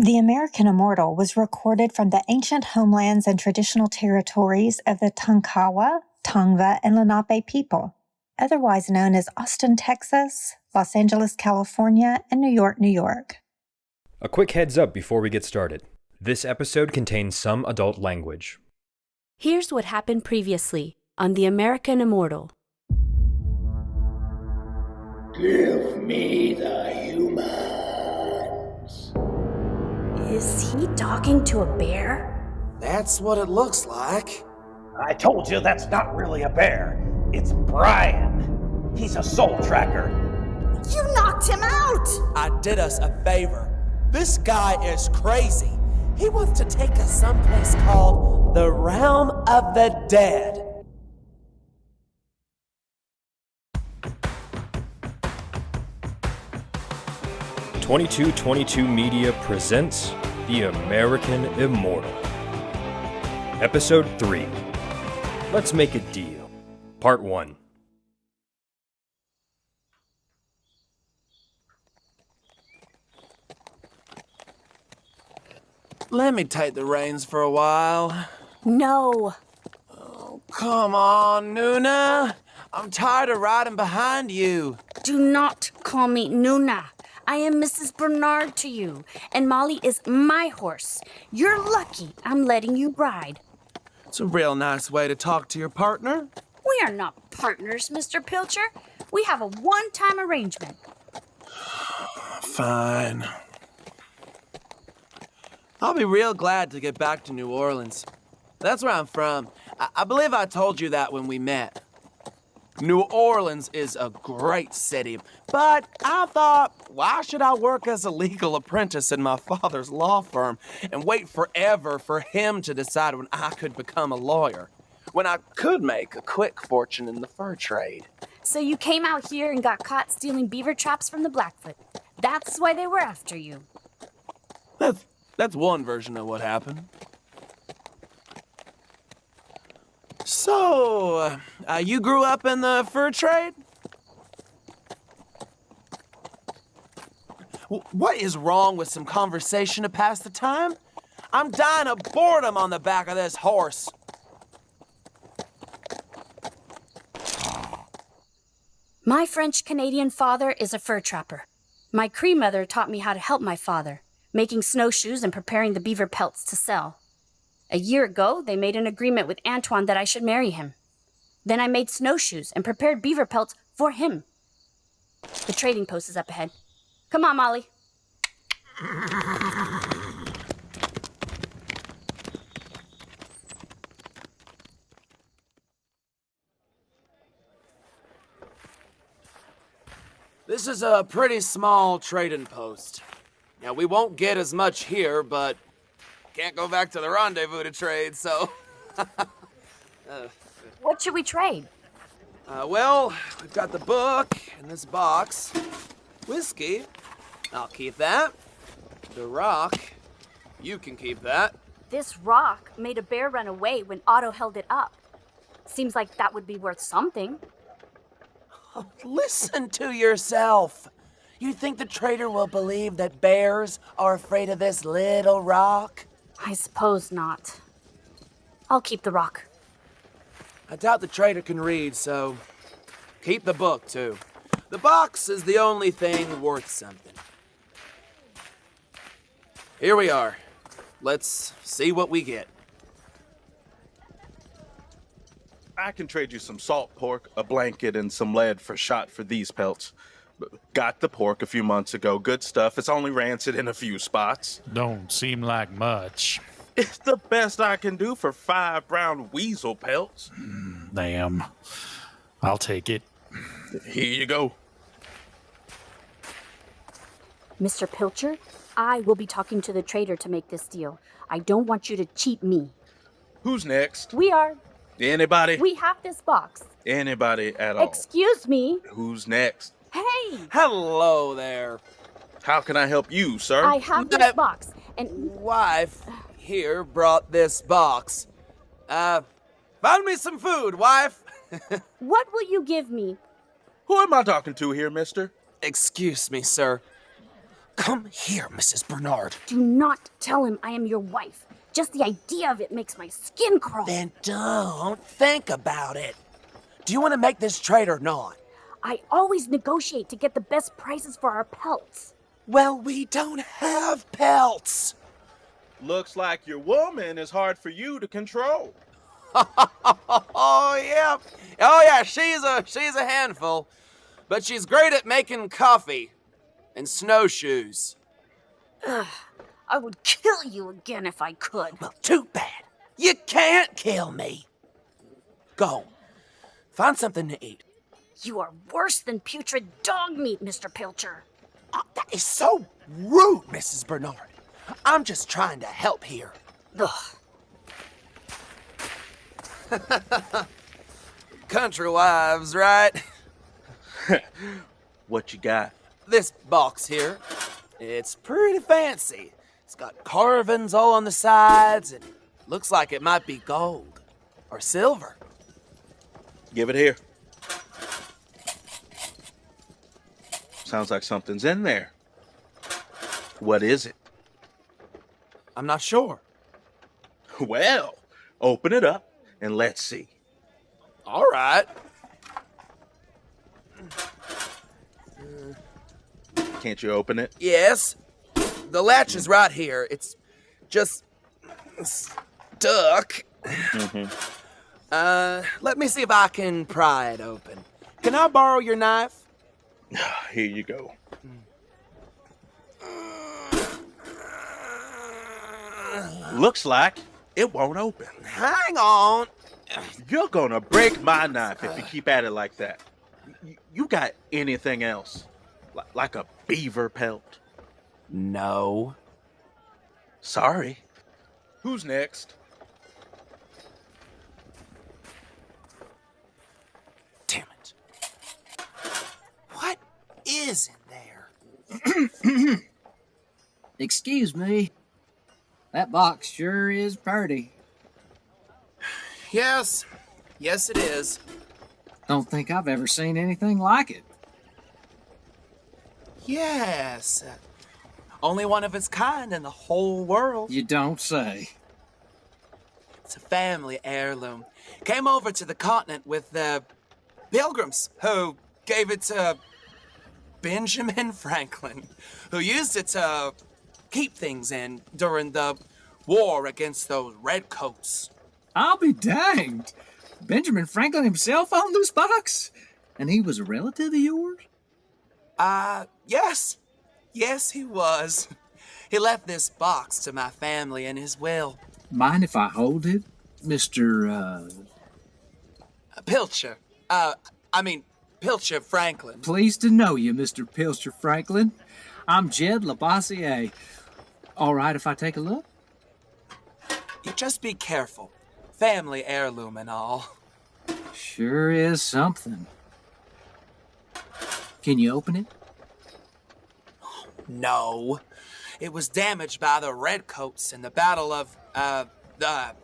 The American Immortal was recorded from the ancient homelands and traditional territories of the Tonkawa, Tongva, and Lenape people, otherwise known as Austin, Texas, Los Angeles, California, and New York, New York. A quick heads up before we get started. This episode contains some adult language. Here's what happened previously on The American Immortal. Give me the humans. Is he talking to a bear? That's what it looks like. I told you that's not really a bear. It's Brian. He's a soul tracker. You knocked him out! I did us a favor. This guy is crazy. He wants to take us someplace called the Realm of the Dead. .2222 Media presents The American Immortal. Episode 3. Let's Make a Deal. Part 1. Let me take the reins for a while. No. Oh, come on, Nuna. I'm tired of riding behind you. Do not call me Nuna. I am Mrs. Bernard to you, and Molly is my horse. You're lucky I'm letting you ride. It's a real nice way to talk to your partner. We are not partners, Mr. Pilcher. We have a one-time arrangement. Fine. I'll be real glad to get back to New Orleans. That's where I'm from. I believe I told you that when we met. New Orleans is a great city, but I thought, why should I work as a legal apprentice in my father's law firm and wait forever for him to decide when I could become a lawyer, when I could make a quick fortune in the fur trade? So you came out here and got caught stealing beaver traps from the Blackfoot. That's why they were after you. That's one version of what happened. So, you grew up in the fur trade? What is wrong with some conversation to pass the time? I'm dying of boredom on the back of this horse. My French-Canadian father is a fur trapper. My Cree mother taught me how to help my father, making snowshoes and preparing the beaver pelts to sell. A year ago, they made an agreement with Antoine that I should marry him. Then I made snowshoes and prepared beaver pelts for him. The trading post is up ahead. Come on, Molly. This is a pretty small trading post. Now, we won't get as much here, but can't go back to the rendezvous to trade, so... What should we trade? Well, we've got the book in this box. Whiskey, I'll keep that. The rock, you can keep that. This rock made a bear run away when Otto held it up. Seems like that would be worth something. Oh, listen to yourself. You think the trader will believe that bears are afraid of this little rock? I suppose not. I'll keep the rock. I doubt the trader can read, so keep the book, too. The box is the only thing worth something. Here we are. Let's see what we get. I can trade you some salt pork, a blanket, and some lead for shot for these pelts. Got the pork a few months ago. Good stuff. It's only rancid in a few spots. Don't seem like much. It's the best I can do for 5 brown weasel pelts. Damn. I'll take it. Here you go. Mr. Pilcher, I will be talking to the trader to make this deal. I don't want you to cheat me. Who's next? We are. Anybody? We have this box. Anybody at all? Excuse me. Who's next? Hey! Hello there. How can I help you, sir? I have this box, and... Wife here brought this box. Find me some food, wife. What will you give me? Who am I talking to here, mister? Excuse me, sir. Come here, Mrs. Bernard. Do not tell him I am your wife. Just the idea of it makes my skin crawl. Then don't think about it. Do you want to make this trade or not? I always negotiate to get the best prices for our pelts. Well, we don't have pelts. Looks like your woman is hard for you to control. Oh, yeah. Oh, yeah, she's a handful. But she's great at making coffee and snowshoes. I would kill you again if I could. Well, too bad. You can't kill me. Go. Find something to eat. You are worse than putrid dog meat, Mr. Pilcher. Oh, that is so rude, Mrs. Bernard. I'm just trying to help here. Ugh. Country wives, right? What you got? This box here, it's pretty fancy. It's got carvings all on the sides and looks like it might be gold or silver. Give it here. Sounds like something's in there. What is it? I'm not sure. Well, open it up and let's see. All right. Can't you open it? Yes. The latch is right here. It's just stuck. Let me see if I can pry it open. Can I borrow your knife? Here you go. Looks like it won't open. Hang on. You're gonna break my knife if you keep at it like that. You got anything else? Like a beaver pelt? No. Sorry. Who's next? Damn it. What is in there? Excuse me. That box sure is pretty. Yes. Yes, it is. Don't think I've ever seen anything like it. Yes. Only one of its kind in the whole world. You don't say. It's a family heirloom. Came over to the continent with the pilgrims who gave it to Benjamin Franklin, who used it to keep things in during the war against those redcoats. I'll be danged. Benjamin Franklin himself owned this box? And he was a relative of yours? Yes. Yes, he was. He left this box to my family in his will. Mind if I hold it, Mr. Pilcher. Pilcher Franklin. Pleased to know you, Mr. Pilcher Franklin. I'm Jed Labossiere. All right if I take a look? You just be careful. Family heirloom and all. Sure is something. Can you open it? No. It was damaged by the redcoats in the Battle of, the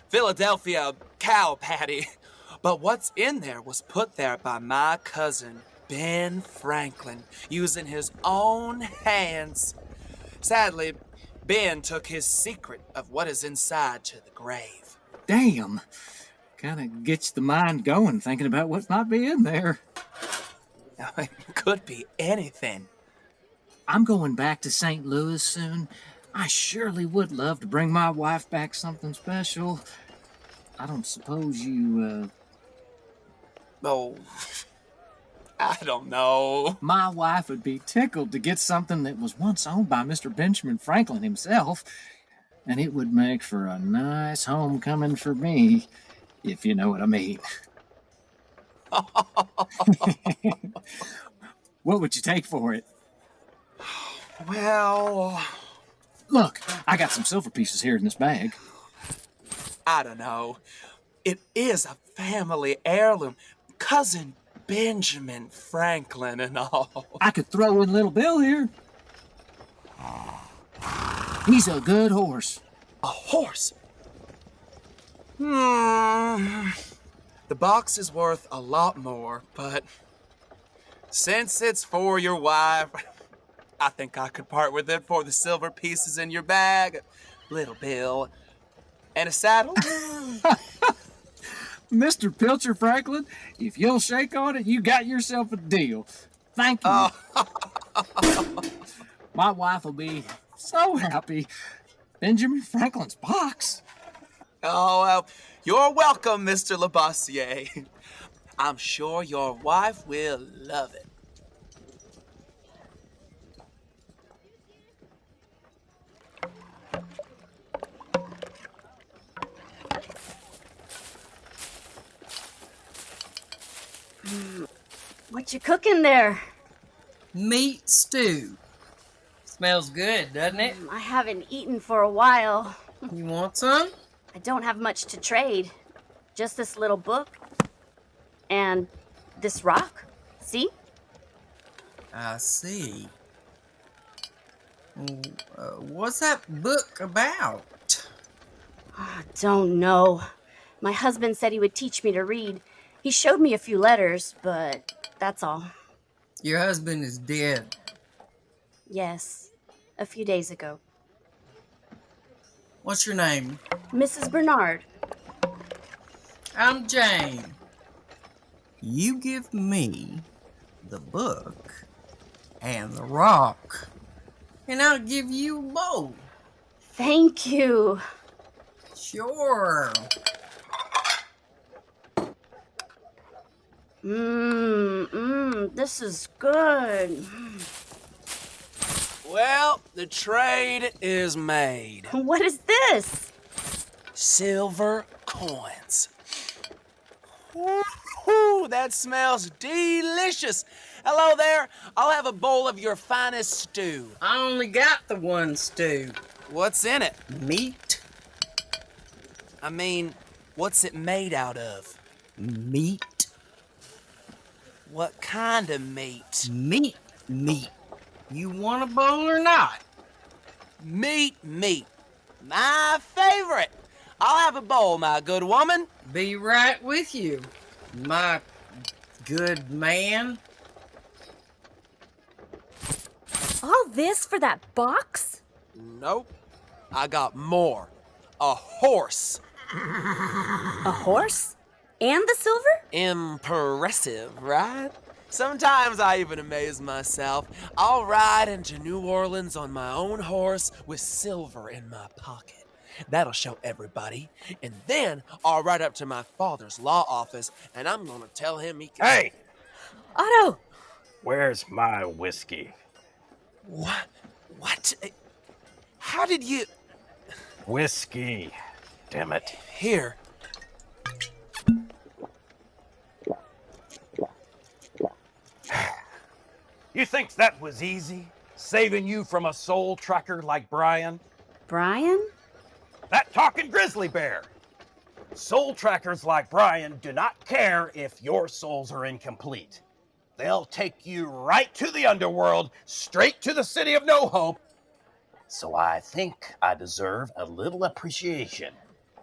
Philadelphia cow patty. But what's in there was put there by my cousin, Ben Franklin, using his own hands. Sadly, Ben took his secret of what is inside to the grave. Damn. Kinda gets the mind going thinking about what might be in there. It could be anything. I'm going back to St. Louis soon. I surely would love to bring my wife back something special. I don't suppose you, Oh, I don't know. My wife would be tickled to get something that was once owned by Mr. Benjamin Franklin himself, and it would make for a nice homecoming for me, if you know what I mean. What would you take for it? Well, Look, I got some silver pieces here in this bag. I don't know. It is a family heirloom. Cousin Benjamin Franklin and all. I could throw in Little Bill here. He's a good horse. A horse? The box is worth a lot more, but since it's for your wife, I think I could part with it for the silver pieces in your bag, little Bill, and a saddle. Mr. Pilcher Franklin, if you'll shake on it, you got yourself a deal. Thank you. My wife will be so happy. Benjamin Franklin's box. Oh, well, you're welcome, Mr. Labossiere. I'm sure your wife will love it. What you cooking there? Meat stew. Smells good, doesn't it? I haven't eaten for a while. You want some? I don't have much to trade. Just this little book. And this rock. See? I see. What's that book about? I don't know. My husband said he would teach me to read. He showed me a few letters, but that's all. Your husband is dead. Yes, a few days ago. What's your name? Mrs. Bernard. I'm Jane. You give me the book and the rock, and I'll give you a bow. Thank you. Sure. This is good. Well, the trade is made. What is this? Silver coins. Woo-hoo, that smells delicious. Hello there. I'll have a bowl of your finest stew. I only got the one stew. What's in it? Meat. I mean, what's it made out of? Meat. What kind of meat? Meat. You want a bowl or not? Meat. My favorite. I'll have a bowl, my good woman. Be right with you, my good man. All this for that box? Nope. I got more. A horse. A horse? And the silver? Impressive, right? Sometimes I even amaze myself. I'll ride into New Orleans on my own horse with silver in my pocket. That'll show everybody. And then I'll ride up to my father's law office and I'm gonna tell him he can... Hey! Otto! Where's my whiskey? What? How did you... Whiskey. Damn it. Here. You think that was easy? Saving you from a soul tracker like Brian? Brian? That talking grizzly bear. Soul trackers like Brian do not care if your souls are incomplete. They'll take you right to the underworld, straight to the city of no hope. So I think I deserve a little appreciation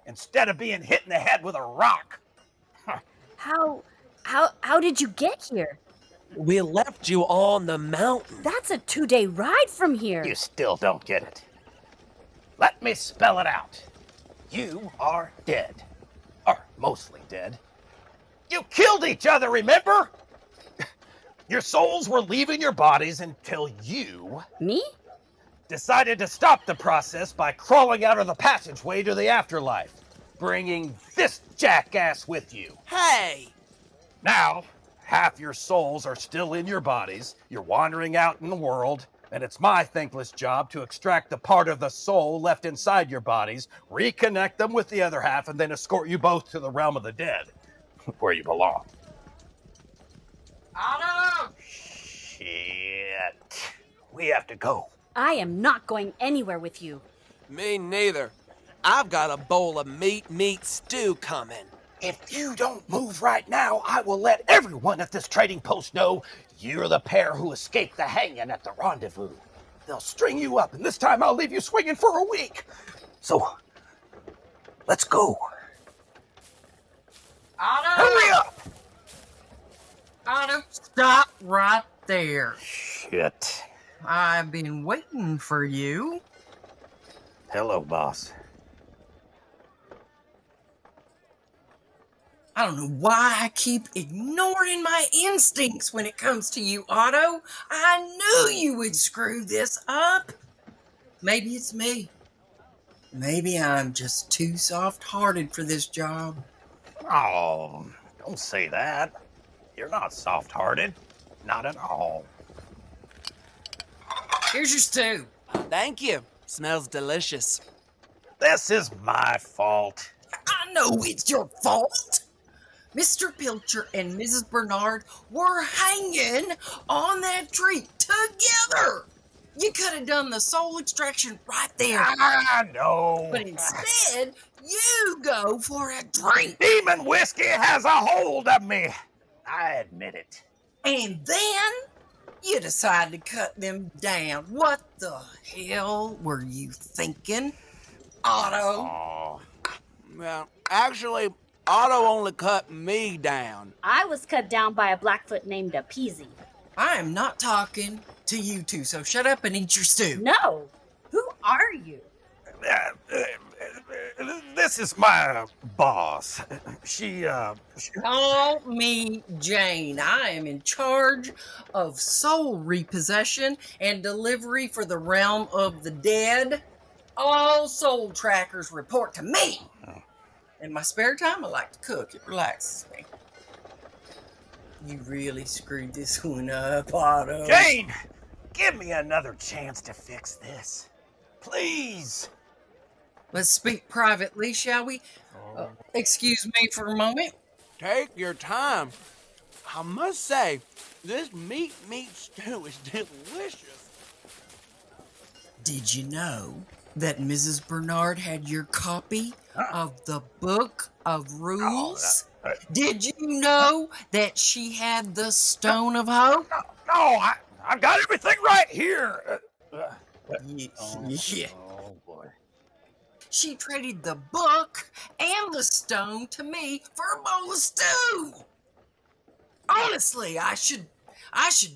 instead of being hit in the head with a rock. How did you get here? We left you on the mountain. That's a 2-day ride from here. You still don't get it. Let me spell it out. You are dead. Or mostly dead. You killed each other, remember? Your souls were leaving your bodies until you... Me? Decided to stop the process by crawling out of the passageway to the afterlife, bringing this jackass with you. Hey! Now, half your souls are still in your bodies, you're wandering out in the world, and it's my thankless job to extract the part of the soul left inside your bodies, reconnect them with the other half, and then escort you both to the realm of the dead, where you belong. Otto! Shit. We have to go. I am not going anywhere with you. Me neither. I've got a bowl of meat stew coming. If you don't move right now, I will let everyone at this trading post know you're the pair who escaped the hanging at the rendezvous. They'll string you up, and this time I'll leave you swinging for a week. So, let's go. Otto! Hurry up! Otto, stop right there. Shit. I've been waiting for you. Hello, boss. I don't know why I keep ignoring my instincts when it comes to you, Otto. I knew you would screw this up. Maybe it's me. Maybe I'm just too soft-hearted for this job. Oh, don't say that. You're not soft-hearted. Not at all. Here's your stew. Thank you. Smells delicious. This is my fault. I know it's your fault. Mr. Pilcher and Mrs. Bernard were hanging on that tree together. You could have done the soul extraction right there. I know. But instead, you go for a drink. Demon whiskey has a hold of me. I admit it. And then you decide to cut them down. What the hell were you thinking, Otto? Oh. Well, actually, Otto only cut me down. I was cut down by a Blackfoot named Peasy. I am not talking to you two, so shut up and eat your stew. No! Who are you? This is my boss. She Call me Jane. I am in charge of soul repossession and delivery for the realm of the dead. All soul trackers report to me. In my spare time, I like to cook. It relaxes me. You really screwed this one up, Otto. Jane, give me another chance to fix this. Please. Let's speak privately, shall we? Excuse me for a moment. Take your time. I must say, this meat stew is delicious. Did you know that Mrs. Bernard had your copy of the Book of Rules? Did you know that she had the Stone of Hope? No, I've got everything right here. Yeah. Oh, boy. She traded the book and the stone to me for a bowl of stew. Honestly, I should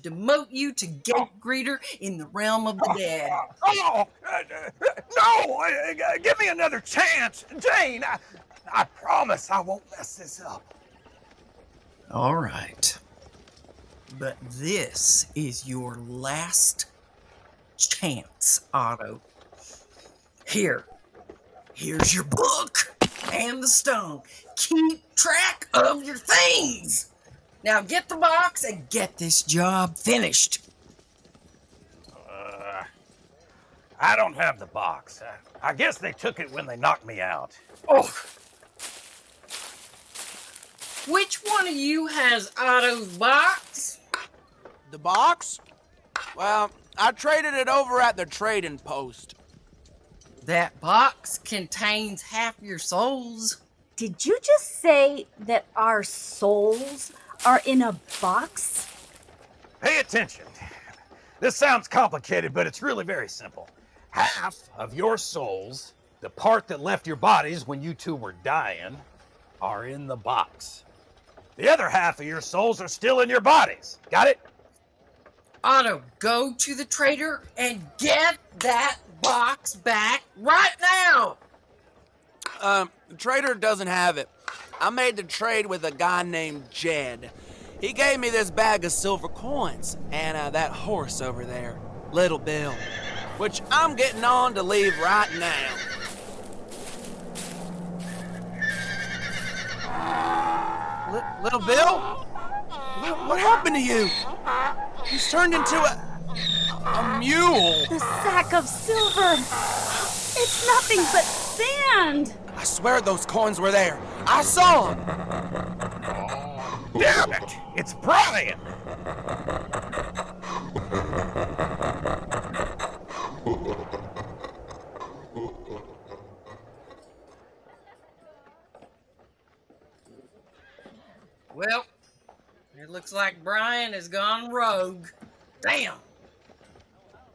demote you to gate greeter in the realm of the dead. Oh, no! Give me another chance, Jane. I promise I won't mess this up. All right. But this is your last chance, Otto. Here's your book and the stone. Keep track of your things. Now get the box and get this job finished. I don't have the box. I guess they took it when they knocked me out. Oh. Which one of you has Otto's box? The box? Well, I traded it over at the trading post. That box contains half your souls. Did you just say that our souls are in a box? Pay attention. This sounds complicated, but it's really very simple. Half of your souls, the part that left your bodies when you two were dying, are in the box. The other half of your souls are still in your bodies. Got it? Otto, go to the trader and get that box back right now. The trader doesn't have it. I made the trade with a guy named Jed. He gave me this bag of silver coins and that horse over there, Little Bill, which I'm getting on to leave right now. Little Bill? What happened to you? He's turned into a mule. The sack of silver. It's nothing but sand. I swear those coins were there. I saw them. Damn it! It's Brian! Well, it looks like Brian has gone rogue. Damn.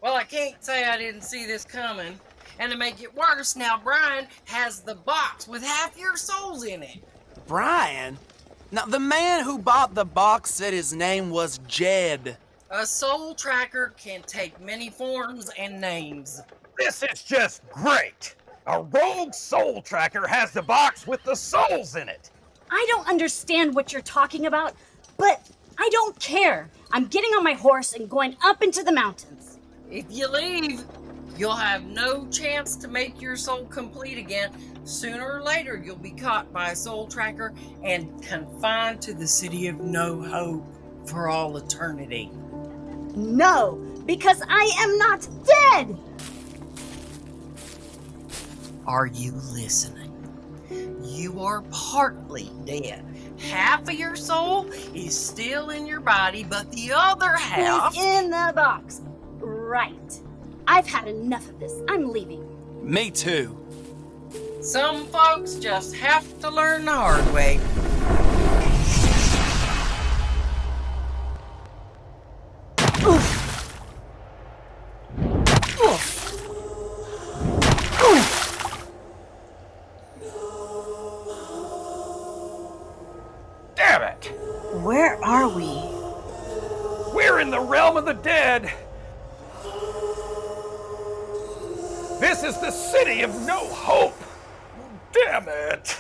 Well, I can't say I didn't see this coming. And to make it worse, now Brian has the box with half your souls in it. Brian? Now, the man who bought the box said his name was Jed. A soul tracker can take many forms and names. This is just great! A rogue soul tracker has the box with the souls in it! I don't understand what you're talking about, but I don't care. I'm getting on my horse and going up into the mountains. If you leave, you'll have no chance to make your soul complete again. Sooner or later, you'll be caught by a soul tracker and confined to the city of no hope for all eternity. No, because I am not dead! Are you listening? You are partly dead. Half of your soul is still in your body, but the other half is in the box. Right. I've had enough of this. I'm leaving. Me too. Some folks just have to learn the hard way. Oof. Oof. Oof. Damn it! Where are we? We're in the realm of the dead! This is the city of no hope! Damn it!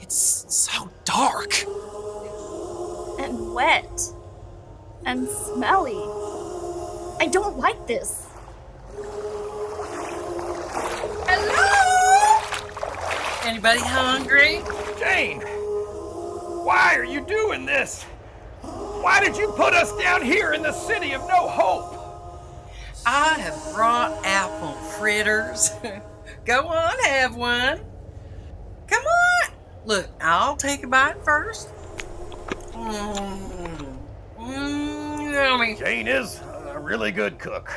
It's so dark. And wet. And smelly. I don't like this. Hello? Anybody hungry? Jane! Why are you doing this? Why did you put us down here in the city of no hope? I have brought apple fritters. Go on, have one. Come on. Look, I'll take a bite first. Yummy. Jane is a really good cook.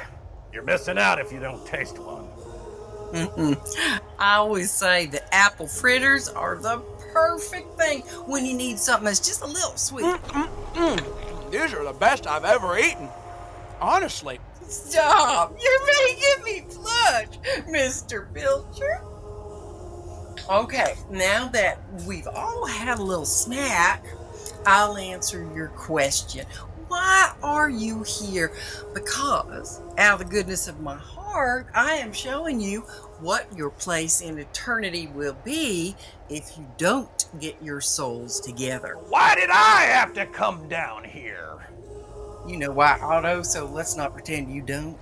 You're missing out if you don't taste one. I always say that apple fritters are the perfect thing when you need something that's just a little sweet. These are the best I've ever eaten. Honestly. Stop! You're making me blush, Mr. Pilcher. Okay, now that we've all had a little snack, I'll answer your question. Why are you here? Because, out of the goodness of my heart, I am showing you what your place in eternity will be if you don't get your souls together. Why did I have to come down here? You know why, Otto, so let's not pretend you don't.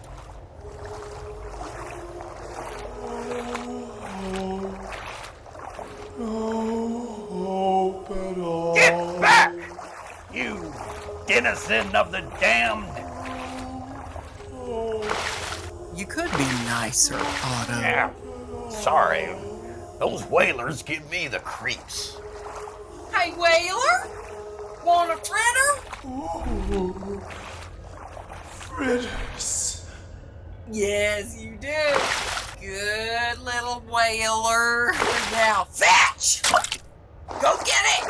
Get back, you denizen of the damned! You could be nicer, Otto. Yeah, sorry. Those whalers give me the creeps. Hey, Whaler! Want a fritter? Fritters. Yes, you do. Good little whaler. Now fetch! Go get it!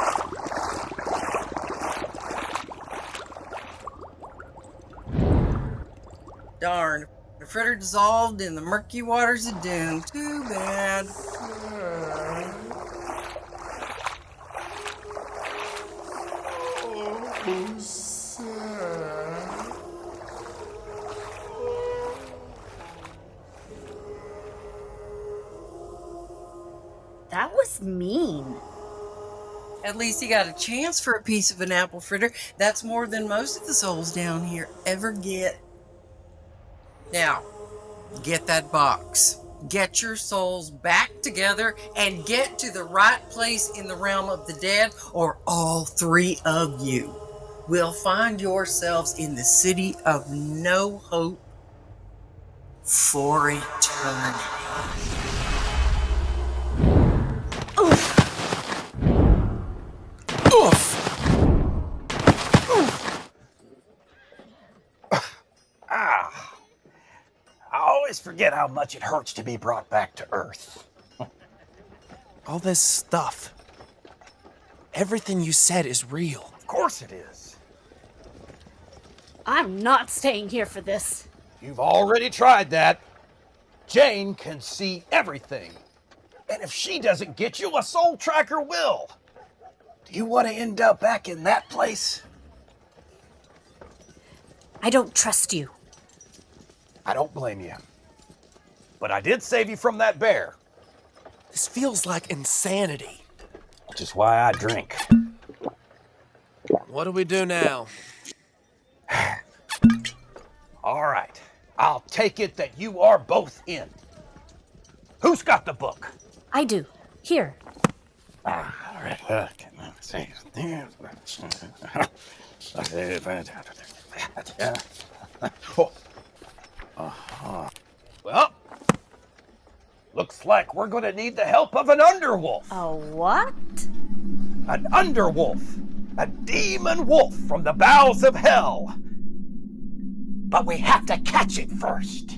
Darn. The fritter dissolved in the murky waters of doom. Too bad. That was mean. At least he got a chance for a piece of an apple fritter. That's more than most of the souls down here ever get. Now, get that box. Get your souls back together and get to the right place in the realm of the dead, or all three of you will find yourselves in the city of no hope for eternity. Ah, I always forget how much it hurts to be brought back to Earth. All this stuff. Everything you said is real. Of course it is. I'm not staying here for this. You've already tried that. Jane can see everything. And if she doesn't get you, a soul tracker will. Do you want to end up back in that place? I don't trust you. I don't blame you. But I did save you from that bear. This feels like insanity. Which is why I drink. What do we do now? All right. I'll take it that you are both in. Who's got the book? I do. Here. All right. Well, looks like we're going to need the help of an underwolf. A what? An underwolf. A demon wolf from the bowels of hell. But we have to catch it first.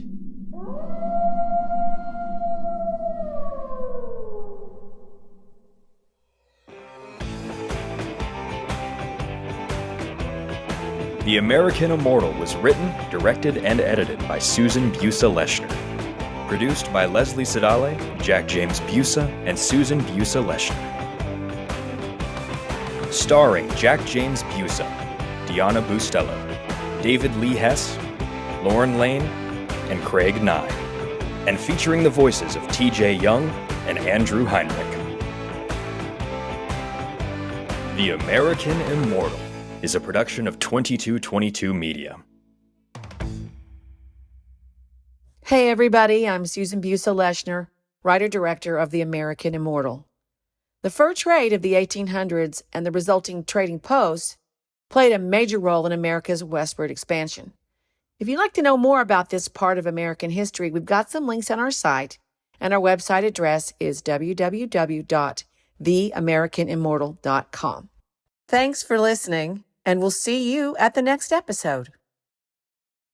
The American Immortal was written, directed, and edited by Susan Busa Leshner. Produced by Leslie Cidale, Jack James Busa, and Susan Busa Leshner. Starring Jack James Busa, Deanna Bustelo, David Lee Hess, Lauren Lane, and Craig Nigh. And featuring the voices of T.J. Young and Andrew Heinrich. The American Immortal is a production of 2222 Media. Hey everybody, I'm Susan Busa Leshner, writer-director of The American Immortal. The fur trade of the 1800s and the resulting trading posts played a major role in America's westward expansion. If you'd like to know more about this part of American history, we've got some links on our site, and our website address is www.theamericanimmortal.com. Thanks for listening, and we'll see you at the next episode.